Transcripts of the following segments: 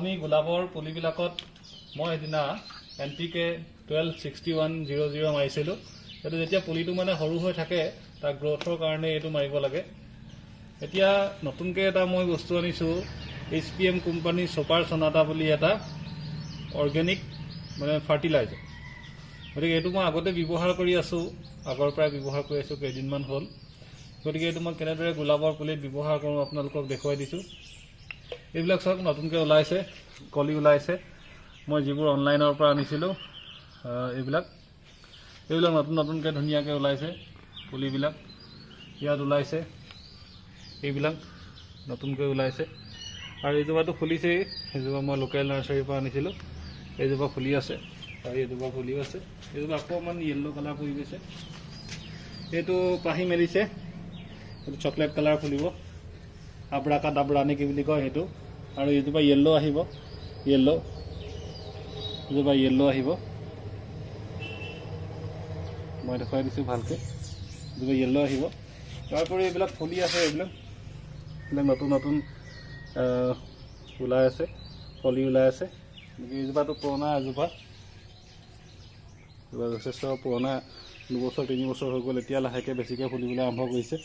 আমি গোলাপৰ পুলিবিলাকত মই এদিনা NPK 126100 মাৰিছিলোঁ। এইটো যেতিয়া পুলিটো মানে সৰু হৈ থাকে তাৰ গ্ৰোথৰ কাৰণে এইটো মাৰিব লাগে। এতিয়া নতুনকৈ এটা মই বস্তু আনিছোঁ, HPM কোম্পানীৰ ছুপাৰ সোনাটা বুলি এটা অৰ্গেনিক মানে ফাৰ্টিলাইজাৰ। গতিকে এইটো মই আগতে ব্যৱহাৰ কৰি আছোঁ, আগৰ পৰাই ব্যৱহাৰ কৰি আছোঁ, কেইদিনমান হ'ল। গতিকে এইটো মই কেনেদৰে গোলাপৰ পুলিত ব্যৱহাৰ কৰোঁ আপোনালোকক দেখুৱাই দিছোঁ। এইবিলাক চাওক নতুনকৈ ওলাইছে, কলি ওলাইছে। মই যিবোৰ অনলাইনৰ পৰা আনিছিলোঁ এইবিলাক নতুনকৈ ধুনীয়াকৈ ওলাইছে পুলিবিলাক। ইয়াত ওলাইছে, এইবিলাক নতুনকৈ ওলাইছে। আৰু এইজোপাটো ফুলিছেই, সেইজোপা মই লোকেল নাৰ্চাৰীৰ পৰা আনিছিলোঁ। এইজোপা ফুলি আছে আৰু এইজোপা ফুলিও আছে। এইজোপা অকণমান য়েল্ল' কালাৰ পৰি গৈছে। এইটো পাহি মেলিছে, এইটো চকলেট কালাৰ ফুলিব, আবৰা কা দাবৰা নে কি বুলি কয় সেইটো। আৰু এইজোপা য়েল্ল' আহিব, এইজোপা য়েল্ল' আহিব। মই দেখুৱাই দিছোঁ ভালকৈ, এইজোপা য়েল্ল' আহিব। তাৰোপৰি এইবিলাক ফুলি আছে, এইবিলাক নতুন নতুন ওলাই আছে, কলি ওলাই আছে। গতিকে এইজোপাটো পুৰণা এজোপা, যথেষ্ট পুৰণা, 2 বছৰ 3 বছৰ হৈ গ'ল। এতিয়া লাহেকৈ বেছিকৈ ফুলিবলৈ আৰম্ভ কৰিছে।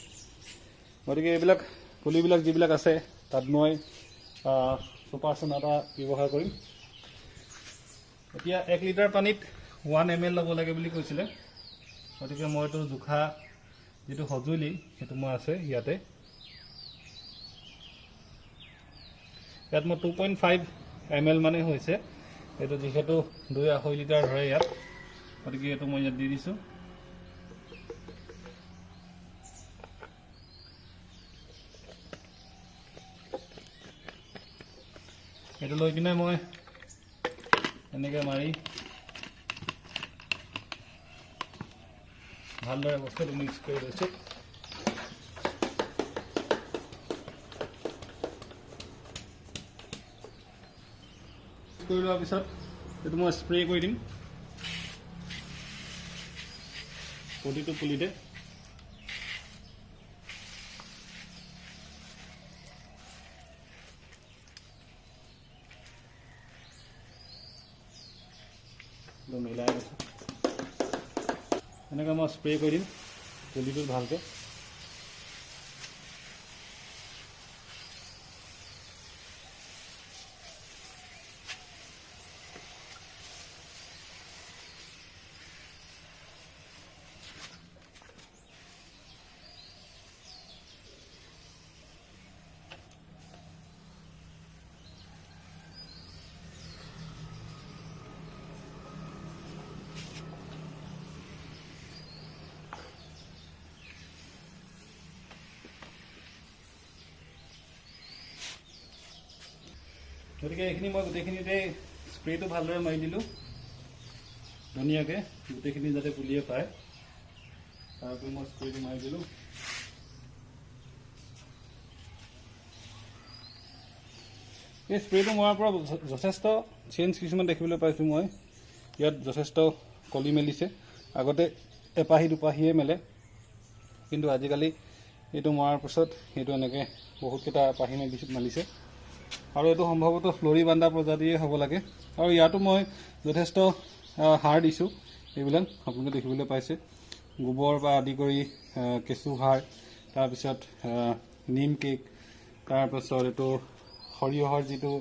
গতিকে এইবিলাক পুলিবিলাক যিবিলাক আছে তাত মই ছুপাৰ সোনাটা ব্যৱহাৰ কৰিম। এতিয়া 1 লিটাৰ পানীত 1 ml ল'ব লাগে বুলি কৈছিলে। গতিকে মইতো জোখা যিটো সঁজুলি সেইটো মই আছে ইয়াতে। ইয়াত মই 2.5 ml মানে হৈছে। এইটো যিহেতু 2.5 লিটাৰ ধৰে ইয়াত, গতিকে এইটো মই ইয়াত দি দিছোঁ। এইটো লৈ কিনে মই এনেকৈ মাৰি ভালদৰে বস্তুটো মিক্স কৰি লৈছোঁ। কৰি লোৱাৰ পিছত এইটো মই স্প্ৰে কৰি দিম প্ৰতিটো পুলিতে। মিলাই দিছোঁ, এনেকৈ মই স্প্ৰে কৰি দিম পুলিটোত ভালকৈ। গতিকে এইখিনি মই গোটেইখিনিতে স্প্ৰেটো ভালদৰে মাৰি দিলোঁ ধুনীয়াকৈ, গোটেইখিনি যাতে পুলিয়ে পায় তাৰপৰা মই স্প্ৰেটো মাৰি দিলোঁ। এই স্প্ৰেটো মৰাৰ পৰা যথেষ্ট চেঞ্জ কিছুমান দেখিবলৈ পাইছোঁ মই। ইয়াত যথেষ্ট কলি মেলিছে। আগতে এপাহি দুপাহিয়ে মেলে, কিন্তু আজিকালি এইটো মৰাৰ পিছত এইটো এনেকৈ বহুতকেইটা পাহি মেলিছে। আৰু এইটো সম্ভৱতঃ ফ্লৰিবাণ্ডা প্ৰজাতিয়ে হ'ব লাগে। আৰু ইয়াতো মই যথেষ্ট সাৰ দিছোঁ, এইবিলাক আপোনালোকে দেখিবলৈ পাইছে। গোবৰ বা আদি কৰি কেঁচু সাৰ, তাৰপিছত নিম কেক, তাৰপিছত এইটো সৰিয়হৰ যিটো